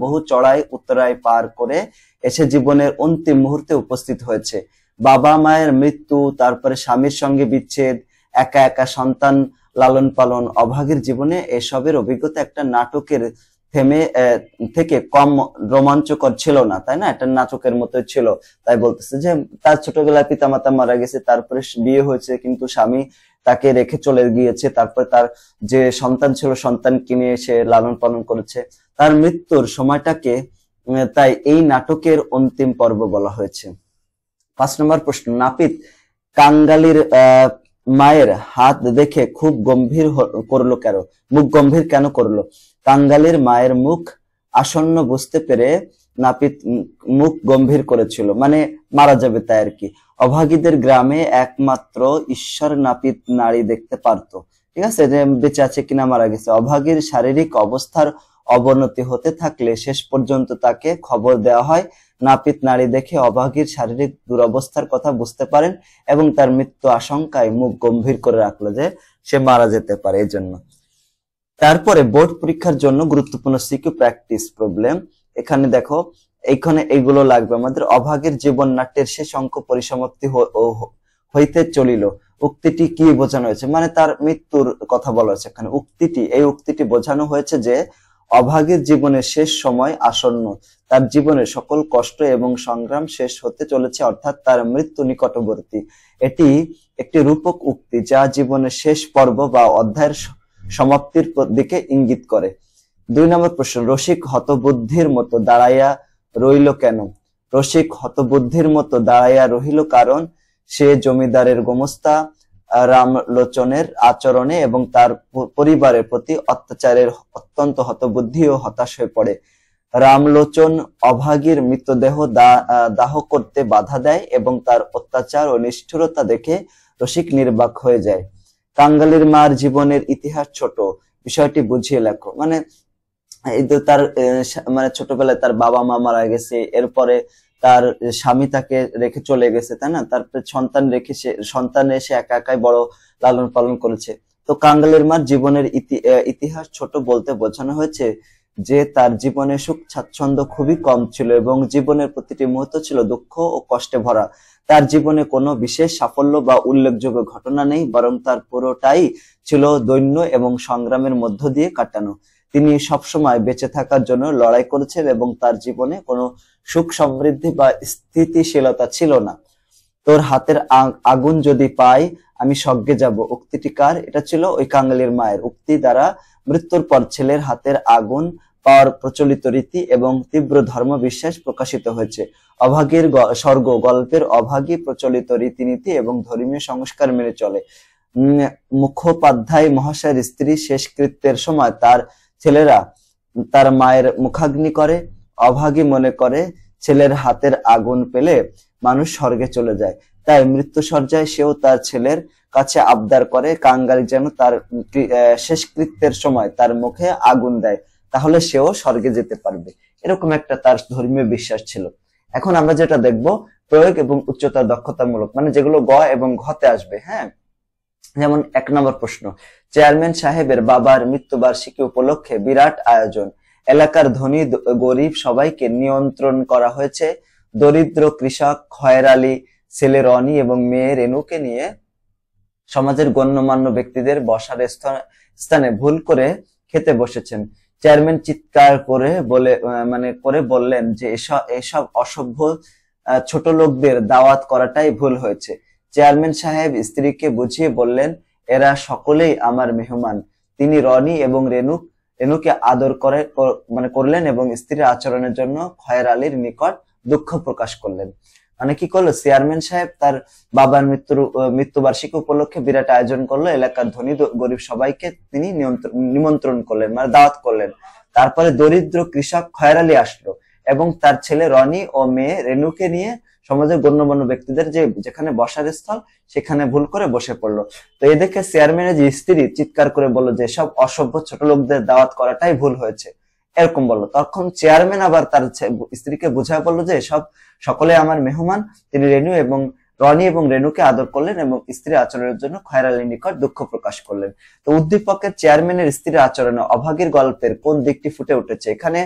বহু চড়াই উত্তরায় পার করে এসে জীবনের অন্তিম মুহূর্তে উপস্থিত হয়েছে। বাবা মায়ের মৃত্যু, তারপরে স্বামীর সঙ্গে বিচ্ছেদ, একা একা সন্তান লালন পালন, অভাগীর জীবনে এসবের অভিজ্ঞতা একটা নাটকের থেকে কম রোমাঞ্চকর ছিল না, তাই না? একটা নাটকের মতো ছিল। তাই বলতেছে যে তার ছোটবেলায় পিতামাতা মারা গেছে, তারপরে বিয়ে হয়েছে, কিন্তু স্বামী তাকে রেখে চলে গিয়েছে, তারপরে তার যে সন্তান ছিল সন্তান কিনে সে লালন পালন করেছে, তার মৃত্যুর সময়টাকে তাই এই নাটকের অন্তিম পর্ব বলা হয়েছে। 5 নম্বর প্রশ্ন, নাপিত কাঙ্গালির মায়ের হাত দেখে খুব গম্ভীর করলো কেন? মুখ গম্ভীর কেন করলো? কাঙ্গালির মায়ের মুখ আসন্ন বুঝতে পেরে নাপিত মুখ গম্ভীর করেছিল, মারা যাবে তাই আর কি। অভাগীদের গ্রামে একমাত্র ঈশ্বর নাপিত নারী দেখতে পারতো, ঠিক আছে, যে বেঁচে আছে কিনা মারা গেছে। অভাগীর শারীরিক অবস্থার অবনতি হতে থাকলে শেষ পর্যন্ত তাকে খবর দেওয়া হয়। নাপিত নারী দেখে অভাগীর শারীরিক দুরবস্থার কথা বুঝতে পারেন এবং তার মৃত্যু আশঙ্কায় মুখ গম্ভীর করে রাখলো যে সে মারা যেতে পারে এই জন্য। তারপরে বোর্ড পরীক্ষার জন্য গুরুত্বপূর্ণ সিকিউ প্র্যাকটিস প্রবলেম। এখানে দেখো, এইখানে এইগুলো লাগবে আমাদের। অভাগীর জীবন নাট্যের শেষ অঙ্ক পরিসমাপ্তি হইতে চলিল, উক্তিটি কি বোঝানো হয়েছে? তার মৃত্যুর কথা বলা হয়েছে এখানে। এই উক্তিটি বোঝানো হয়েছে যে অভাগীর জীবনের শেষ সময় আসন্ন, তার জীবনের সকল কষ্ট এবং সংগ্রাম শেষ হতে চলেছে, অর্থাৎ তার মৃত্যু নিকটবর্তী। এটি একটি রূপক উক্তি যা জীবনের শেষ পর্ব বা অধ্যায়ের সমাপ্তির দিকে ইঙ্গিত করে। 2 নম্বর প্রশ্ন, রসিক হতবুদ্ধির মতো দাঁড়াইয়া রইল কেন? রসিক হতবুদ্ধির মতো দাঁড়াইয়া রহিল কারণ সে জমিদারের গোমস্তা রামলোচনের আচরণে এবং তার পরিবারের প্রতি অত্যাচারের অত্যন্ত হতবুদ্ধি ও হতাশ হয়ে পড়ে। রামলোচন অভাগীর মৃতদেহ দাহ করতে বাধা দেয় এবং তার অত্যাচার ও নিষ্ঠুরতা দেখে রসিক নির্বাক হয়ে যায়। কাঙ্গালির মার জীবনের ইতিহাস ছোট, বিষয়টি বুঝিয়ে লেখো। এই তো তার ছোটবেলায় তার বাবা মা মারা গেছে, এরপরে তার স্বামী তাকে রেখে চলে গেছে, তাই না? তারপরে সন্তান এসে একা একাই বড় লালন পালন করেছে। তো কাঙ্গালির মার জীবনের ইতিহাস ছোট বলতে বোঝানো হয়েছে যে তার জীবনে সুখ স্বাচ্ছন্দ্য খুবই কম ছিল এবং জীবনের প্রতিটি মুহূর্ত ছিল দুঃখ ও কষ্টে ভরা। তার জীবনে কোনো বিশেষ সাফল্য বা উল্লেখযোগ্য ঘটনা নেই, বরং তার পুরোটাই ছিল দৈন্য এবং সংগ্রামের মধ্য দিয়ে কাটানো। তিনি সবসময় বেঁচে থাকার জন্য লড়াই করেছেন এবং তার জীবনে কোনো সুখ সমৃদ্ধি বা স্থিতিশীলতা ছিল না। তোর হাতের আগুন যদি পাই আমি স্বর্গে যাব, উক্তিটি কার? এটা ছিল ওই কাঙালির মায়ের উক্তি দ্বারা মৃত্যুর পর ছেলের হাতের আগুন পাওয়ার প্রচলিত রীতি এবং তীব্র ধর্ম বিশ্বাস প্রকাশিত হয়েছে। অভাগীর স্বর্গ গল্পের অভাগী প্রচলিত রীতিনীতি এবং ধর্মীয় সংস্কার মেনে চলে। মুখোপাধ্যায় মহাশয়ের স্ত্রী শেষকৃত্যের সময় তার ছেলেরা তার মায়ের মুখাগ্নি করে। অভাগী মনে করে ছেলের হাতের আগুন পেলে মানুষ স্বর্গে চলে যায়, তাই মৃত্যুশয্যায় সেও তার ছেলের কাছে আবদার করে কাঙ্গালি যেন তার শেষকৃত্যের সময় তার মুখে আগুন দেয়, তাহলে সেও স্বর্গে যেতে পারবে। এরকম একটা তার ধর্মীয় বিশ্বাস ছিল। এখন আমরা যেটা দেখব প্রয়োগ এবং উচ্চতর দক্ষতামূলক, মানে যেগুলো গ এবং ঘতে আসবে। হ্যাঁ, যেমন 1 নম্বর প্রশ্ন, চেয়ারম্যান সাহেবের বাবার মৃত্যুবার্ষিকী উপলক্ষে বিরাট আয়োজন। এলাকার ধনী গরিব সবাইকে নিয়ন্ত্রণ করা হয়েছে। দরিদ্র কৃষক খয়ের আলী, ছেলে রনি এবং মেয়ে রেনুকে নিয়ে সমাজের গণ্যমান্য ব্যক্তিদের বসার স্থানে ভুল করে খেতে বসেছেন। চেয়ারম্যান চিৎকার করে বললেন যে এসব অসভ্য ছোট লোকদের দাওয়াত করাটাই ভুল হয়েছে। চেয়ারম্যান সাহেব স্ত্রীকে বুঝিয়ে বললেন, এরা সকলেই আমার মেহমান। তিনি রনি এবং রেনুকে আদর করলেন এবং স্ত্রীর আচরণের জন্য খয়ের আলীর নিকট দুঃখ প্রকাশ করলেন। মানে কি করলো, চেয়ারম্যান সাহেব তার বাবার মৃত্যুবার্ষিকী উপলক্ষে বিরাট আয়োজন করলো। এলাকার ধনী গরিব সবাইকে তিনি নিমন্ত্রণ করলেন, মানে দাওয়াত করলেন। তারপরে দরিদ্র কৃষক খয়ের আলী আসলো এবং তার ছেলে রনি ও মেয়ে রেনুকে নিয়ে সমাজের গণ্যমান্য ব্যক্তিদের যেখানে বসার স্থল সেখানে ভুল করে বসে পড়লো। তো এই দেখে চেয়ারম্যানের যে স্ত্রী চিৎকার করে বললো যে সব অসভ্য ছোট লোকদের দাওয়াত করাটাই ভুল হয়েছে, এরকম বললো। তখন চেয়ারম্যান আবার তার স্ত্রীকে বুঝায় বললো যে সব সকলে আমার মেহমান। তিনি রনি এবং রেনুকে আদর করলেন এবং স্ত্রীর আচরণের জন্য খয়ের আলীর নিকট দুঃখ প্রকাশ করলেন। তো উদ্দীপকের চেয়ারম্যানের স্ত্রীর আচরণে অভাগীর গল্পের কোন দিকটি ফুটে উঠেছে? এখানে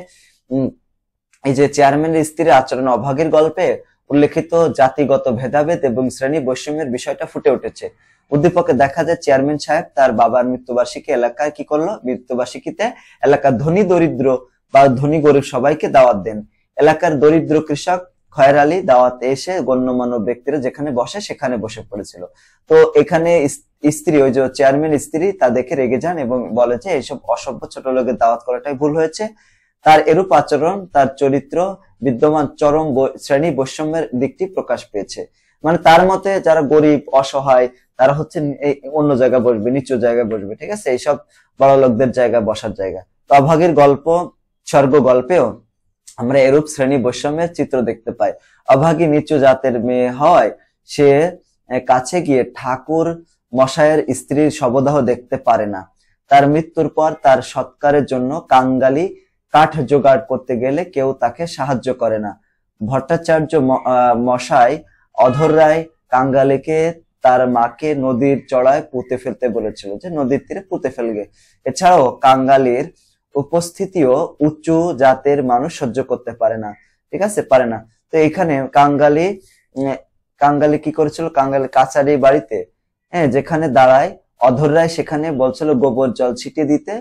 এই যে চেয়ারম্যানের স্ত্রীর আচরণে অভাগীর গল্পে উল্লেখিত জাতিগত ভেদাভেদ এবং শ্রেণী বৈষম্যের বিষয়টা ফুটে উঠেছে। উদ্দীপকে দেখা যায় চেয়ারম্যান সাহেব তার বাবার মৃত্যুবার্ষিকী এলাকায় কি করলো, মৃত্যুবার্ষিকীতে এলাকার ধনী দরিদ্র বা ধনী গরিব সবাইকে দাওয়াত দেন। এলাকার দরিদ্র কৃষক খয়ের আলী দাওয়াতে এসে গণ্যমান্য ব্যক্তিরা যেখানে বসে সেখানে বসে পড়েছিল। তো এখানে স্ত্রী, ওই যে চেয়ারম্যান স্ত্রী, তা দেখে রেগে যান এবং বলে যে এইসব অসভ্য ছোট লোকের দাওয়াত করাটাই ভুল হয়েছে। তার এরূপ আচরণ তার চরিত্র বিদ্যমান চরম শ্রেণী বৈষম্যের দিকটি প্রকাশ পেয়েছে। মানে তার মতে যারা গরিব অসহায় তারা হচ্ছে অন্য জায়গায় বসবে, নিচু জায়গায় বসবে, ঠিক আছে, এইসব বড় লোকদের জায়গায় বসার জায়গা। তো অভাগীর গল্প স্বর্গ গল্পেও আমরা এরূপ শ্রেণী বৈষম্যের চিত্র দেখতে পাই। অভাগী নিচু জাতের মেয়ে হয়, সে কাছে গিয়ে ঠাকুর মশায়ের স্ত্রীর শবদাহ দেখতে পারে না। তার মৃত্যুর পর তার সৎকারের জন্য কাঙ্গালি কাঠ জোগাড় করতে গেলে কেউ তাকে সাহায্য করে না। ভট্টাচার্য মশাই অধর রায় কাঙ্গালিকে তার মাকে নদীর চড়ায় পুঁতে ফেলতে বলেছিল, যে নদীর তীরে পুঁতে ফেলবে। এছাড়াও কাঙ্গালির উপস্থিতিও উঁচু জাতের মানুষ সহ্য করতে পারে না, ঠিক আছে, পারে না। তো এখানে কাঙ্গালি কি করেছিল, কাঙ্গালি কাছারি বাড়িতে যেখানে দাঁড়ায় অধর রায় সেখানে বলছিল গোবর জল ছিটিয়ে দিতে।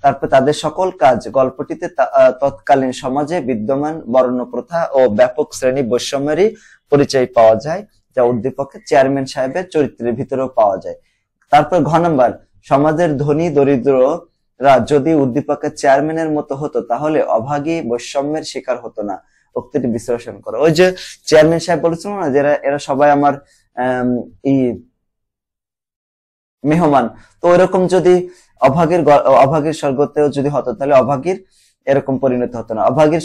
তারপর তাদের সকল কাজ গল্পটিতে তৎকালীন সমাজে বিদ্যমান বর্ণ প্রথা ও ব্যাপক শ্রেণী বৈষম্যেরই পরিচয় পাওয়া যায়, যা উদ্দীপকের চেয়ারম্যান সাহেবের চরিত্রের ভিতরেও পাওয়া যায়। তারপর ঘ নম্বর, সমাজের ধনী দরিদ্ররা যদি উদ্দীপকের চেয়ারম্যানের মতো হতো তাহলে অভাগী বৈষম্যের শিকার হতো না। উক্তিটি বিশ্লেষণ করো। ওই যে চেয়ারম্যান সাহেব বলেছিল না যে এরা সবাই আমার মেহমান, তো ওইরকম যদি অভাগীর স্বর্গতেও যদি হতো তাহলে অভাগীর এরকম পরিণতি হতো না। অভাগীর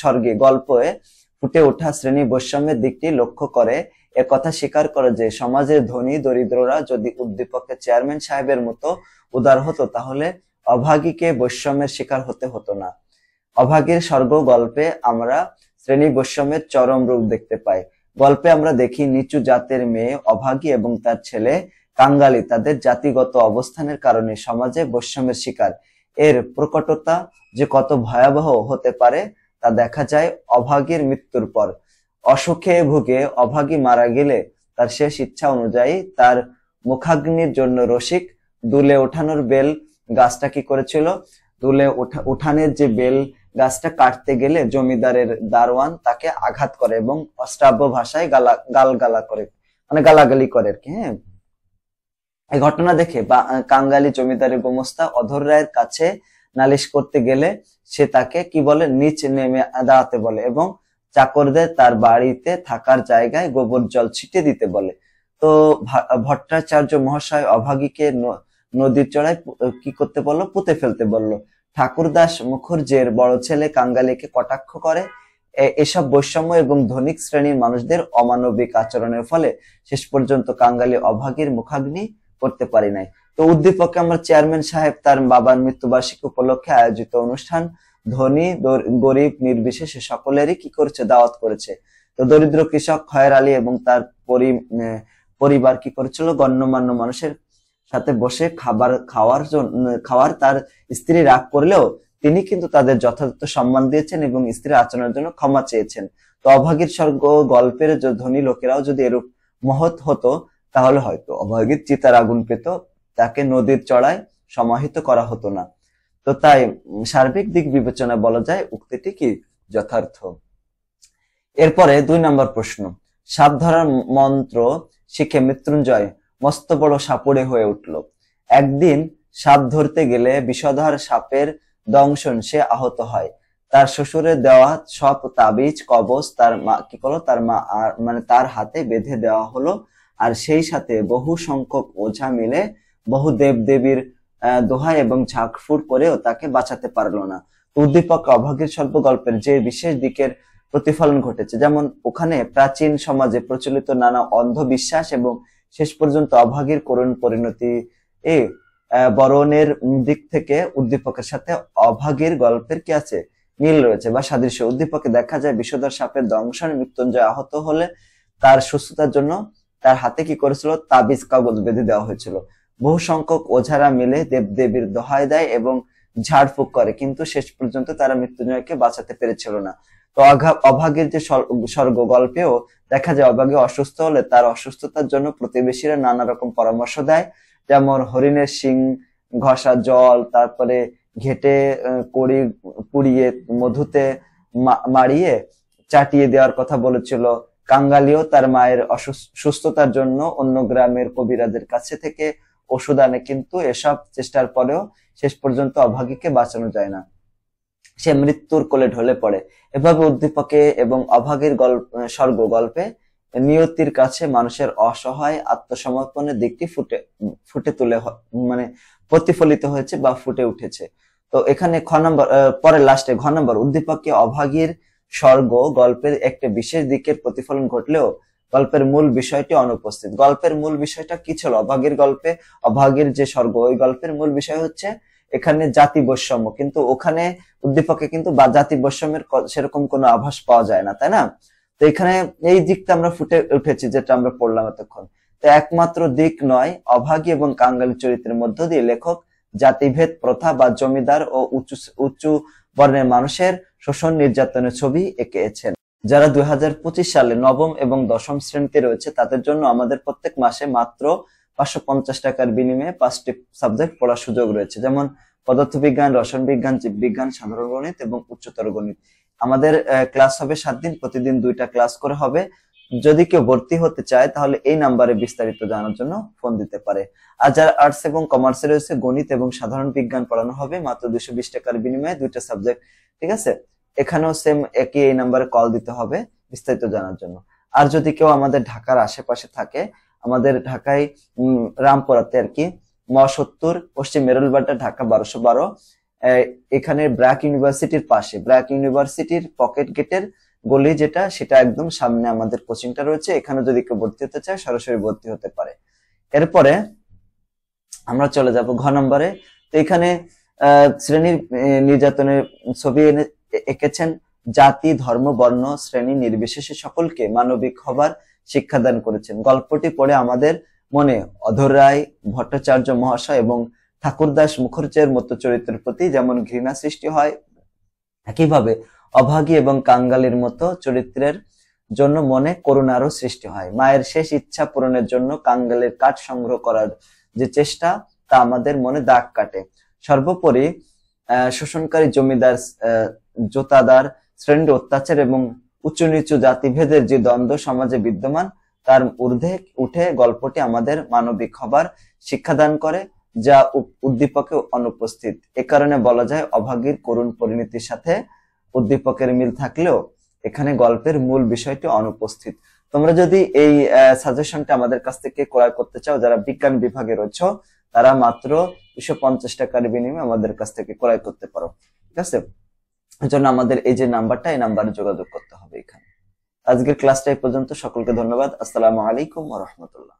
স্বর্গে গল্পে ফুটে ওঠা শ্রেণী বৈষম্যের দিকটি লক্ষ্য করে কথা স্বীকার করে যে সমাজের ধনী দরিদ্ররা যদি উদ্দীপকের চেয়ারম্যান সাহেবের মতো উদার হতো তাহলে অভাগীকে বৈষম্যের শিকার হতে হতো না। অভাগীর স্বর্গ গল্পে আমরা শ্রেণী বৈষম্যের চরম রূপ দেখতে পাই। গল্পে আমরা দেখি নিচু জাতের মেয়ে অভাগী এবং তার ছেলে কাঙ্গালি তাদের জাতিগত অবস্থানের কারণে সমাজে বৈষম্যের শিকার। এর প্রকটতা যে কত ভয়াবহ হতে পারে তা দেখা যায় অভাগীর মৃত্যুর পর। অসুখে ভুগে অভাগী মারা গেলে তার শেষ ইচ্ছা অনুযায়ী তার মুখাগ্নির জন্য রসিক দুলে ওঠানোর বেল গাছটা কি করেছিল, তুলে উঠানের যে বেল গাছটা কাটতে গেলে জমিদারের দারোয়ান তাকে আঘাত করে এবং অশ্রাব্য ভাষায় গালাগালি করে আর কি। হ্যাঁ, এই ঘটনা দেখে কাঙ্গালি জমিদারের গোমস্তা অধর রায়ের কাছে নালিশ করতে গেলে সে তাকে কি বলে, নিচ নেমে দাঁড়াতে বলে এবং চাকরদের তার বাড়িতে থাকার জায়গায় গোবর জল ছিটিয়ে দিতে বলে। তো ভট্টাচার্য মহাশয় অভাগীকে নদীর চড়ায় কি করতে বললো, পুঁতে ফেলতে বললো। ঠাকুরদাস মুখুর্জের বড় ছেলে কাঙ্গালিকে কটাক্ষ করে। এসব বৈষম্য এবং ধনিক শ্রেণীর মানুষদের অমানবিক আচরণের ফলে শেষ পর্যন্ত কাঙ্গালি অভাগীর মুখাগ্নি করতে পারি নাই। তো উদ্দীপকে আমরা চেয়ারম্যান সাহেব তার বাবার মৃত্যুবার্ষিকী উপলক্ষে আয়োজিত অনুষ্ঠান ধনী গরিব নির্বিশেষে সকলেরই কি করেছে, দাওয়াত করেছে। তো দরিদ্র কৃষক খয়ের আলী এবং তার পরিবার কি করেছিল, গণ্যমান্য মানুষের সাথে বসে খাওয়ার তার স্ত্রী রাগ করলেও তিনি কিন্তু তাদের যথাযথ সম্মান দিয়েছেন এবং স্ত্রীর আচরণের জন্য ক্ষমা চেয়েছেন। তো অভাগীর স্বর্গ গল্পের ধনী লোকেরাও যদি এরূপ মহৎ হতো তাহলে হয়তো অভাগীর চিতার আগুন পেত, তাকে নদীর চড়ায় সমাহিত করা হতো না। তো তাই সার্বিক দিক বিবেচনা বলা যায় উক্তিটি কি যথার্থ। এরপরে 2 নম্বর প্রশ্ন, সাপ ধরার মন্ত্র শিখে মৃত্যুঞ্জয় মস্ত বড় সাপুড়ে হয়ে উঠল। একদিন সাপ ধরতে গেলে বিষধর সাপের দংশন সে আহত হয়। তার শ্বশুরের দেওয়া সব তাবিজ কবচ তার মা কি করলো, তার হাতে বেঁধে দেওয়া হলো। আর সেই সাথে বহু সংখ্যক ওঝা মিলে বহু দেবদেবীর দোহাই এবং ঝাঁকফুঁক করেও তাকে বাঁচাতে পারলো না। উদ্দীপক অভাগীর স্বল্প গল্পের যে বিশেষ দিকের প্রতিফলন ঘটেছে, যেমন ওখানে প্রাচীন সমাজে প্রচলিত নানা অন্ধবিশ্বাস এবং শেষ পর্যন্ত অভাগীর করুণ পরিণতি বরণের দিক থেকে উদ্দীপকের সাথে অভাগীর গল্পের কি আছে, মিল রয়েছে বা সাদৃশ্য। উদ্দীপকে দেখা যায় বিষধর সাপের দংশনে মৃত্যুঞ্জয় আহত হলে তার সুস্থতার জন্য তার হাতে কি করেছিল, তাবিজ কাগজ বেঁধে দেওয়া হয়েছিল। বহু সংখ্যক ওঝারা মিলে দেবদেবীর দোহাই দেয় এবং ঝাড়ফুঁক করে, কিন্তু শেষ পর্যন্ত তারা মৃত্যুঞ্জয়কে বাঁচাতে পেরেছিল না। তো অভাগীর যে স্বর্গ গল্পেও দেখা যায় অভাগী অসুস্থ হলে তার অসুস্থতার জন্য প্রতিবেশীরা নানা রকম পরামর্শ দেয়, যেমন হরিণের শিং ঘষা জল, তারপরে ঘেটে কড়ি পুড়িয়ে মধুতে মারিয়ে চাটিয়ে দেওয়ার কথা বলেছিল। কাঙ্গালিও তার মায়ের সুস্থতার জন্য অন্য গ্রামের কবিরাজের কাছে থেকে ওষুধ আনে, কিন্তু এসব চেষ্টার পরেও শেষ পর্যন্ত অভাগীকে বাঁচানো যায় না, সে মৃত্যুর কোলে ঢলে পড়ে। এভাবে উদ্দীপকে এবং অভাগীর স্বর্গ গল্পে নিয়তির কাছে মানুষের অসহায় আত্মসমর্পণের দিকটি প্রতিফলিত হয়েছে বা ফুটে উঠেছে। তো এখানে পরে লাস্টে ঘ নম্বর, উদ্দীপকে অভাগীর স্বর্গ গল্পের একটা বিশেষ দিকের প্রতিফলন ঘটলেও গল্পের মূল বিষয়টি অনুপস্থিত। গল্পের মূল বিষয়টা কি ছিল, অভাগীর গল্পে অভাগীর যে স্বর্গ, ওই গল্পের মূল বিষয় হচ্ছে এখানে জাতি বৈষম্য, কিন্তু ওখানে উদ্দীপকে কিন্তু জাতি বৈষম্যের সেরকম কোনো আভাস পাওয়া যায় না, তাই না? তো এখানে এই দিকটা আমরা ফুটে উঠেছি যেটা আমরা পড়লাম এতক্ষণ। তো একমাত্র দিক নয়, অভাগী এবং কাঙ্গালি চরিত্রের মধ্য দিয়ে লেখক জাতিভেদ প্রথা বা জমিদার ও উঁচু বর্ণের মানুষের শোষণ নির্যাতনের ছবি এঁকেছেন। যারা 2025 সালে নবম এবং দশম শ্রেণীতে রয়েছে তাদের জন্য আমাদের প্রত্যেক মাসে মাত্র 550 টাকার বিনিময়ে 5টি সাবজেক্ট পড়ার সুযোগ রয়েছে, যেমন পদার্থবিজ্ঞান, রসায়ন বিজ্ঞান, জীববিজ্ঞান, সাধারণ গণিত এবং উচ্চতর গণিত। আমাদের ক্লাস হবে 7 দিন, প্রতিদিন 2টা ক্লাস করে হবে। যদি কেউ ভর্তি হতে চায় তাহলে এই নাম্বারে বিস্তারিত জানার জন্য ফোন দিতে পারে। আর যারা আর্টস এবং কমার্সে রয়েছে গণিত এবং সাধারণ বিজ্ঞান পড়ানো হবে মাত্র 220 টাকার বিনিময়ে 2টা সাবজেক্ট, ঠিক আছে? এখানেও সেম একই এই নাম্বারে কল দিতে হবে বিস্তারিত জানার জন্য। আর যদি কেউ আমাদের ঢাকার আশেপাশে থাকে, আমাদের ঢাকায় রামপুরাতে আর কি 70 পশ্চিম মেরুলবাড্ডা, ঢাকা 1212, এখানে ব্র্যাক ইউনিভার্সিটির পাশে, ব্র্যাক ইউনিভার্সিটির পকেট গেটের গলি যেটা, সেটা একদম সামনে আমাদের কোচিংটা রয়েছে। এখানে যদি কেউ ভর্তি হতে চায় সরাসরি ভর্তি হতে পারে। এরপরে আমরা চলে যাব ঘ নম্বরে। তো এখানে শ্রেণীর নির্যাতনের ছবি এঁকেছেন। জাতি, ধর্ম, বর্ণ, শ্রেণী নির্বিশেষে সকলকে মানবিক হবার শিক্ষাদান করেছেন। গল্পটি পড়ে আমাদের মনে অধর রায়, ভট্টাচার্য মহাশয় এবং ঠাকুরদাস মুখুর্জের মতো চরিত্রের প্রতি যেমন ঘৃণা সৃষ্টি হয়, একইভাবে অভাগী এবং কাঙ্গালির মতো চরিত্রের জন্য মনে করুণারও সৃষ্টি হয়। মায়ের শেষ ইচ্ছা পূরণের জন্য কাঙ্গালির কাঠ সংগ্রহ করার যে চেষ্টা তা আমাদের মনে দাগ কাটে। সর্বোপরি শোষণকারী জমিদার, জোতাদার শ্রেণীর অত্যাচার এবং উঁচু নিচু জাতিভেদের যে দ্বন্দ্ব সমাজে বিদ্যমান তার ঊর্ধ্বে উঠে গল্পটি আমাদের মানবিক হবার শিক্ষাদান করে, যা উদ্দীপকে অনুপস্থিত। এ কারণে বলা যায় অভাগীর করুণ পরিণতির সাথে উদ্দীপকের মিল থাকলেও এখানে গল্পের মূল বিষয়টি অনুপস্থিত। তোমরা যদি এই সাজেশনটা আমাদের কাছ থেকে ক্রয় করতে চাও, যারা বিজ্ঞান বিভাগে রয়েছে তারা মাত্র 250 টাকার বিনিময়ে আমাদের কাছ থেকে ক্রয় করতে পারো। ঠিক আছে, এর জন্য আমাদের এই যে নাম্বারটা, এই নাম্বারে যোগাযোগ করতে হবে এখানে। আজকের ক্লাসটা এই পর্যন্ত। সকলকে ধন্যবাদ। আসসালামু আলাইকুম ওয়া রাহমাতুল্লাহ।